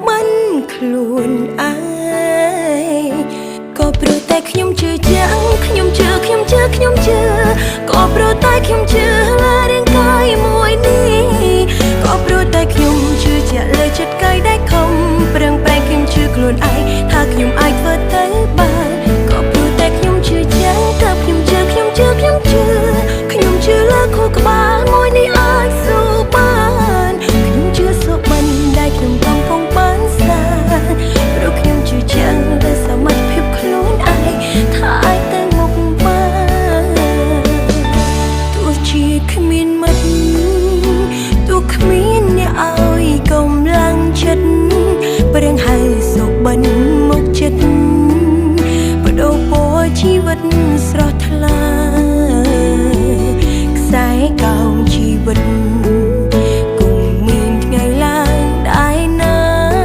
មិនខ្លួនឯងក៏ព្រោះតែខ្ញុំជឿចាំងខ្ញុំជឿក៏ព្រោះតែខ្ញុំជឿលើរាងកាយមួយនេះក៏ព្រោះតែខ្ញុំជឿជាក់លើចិត្តកាយដែលខ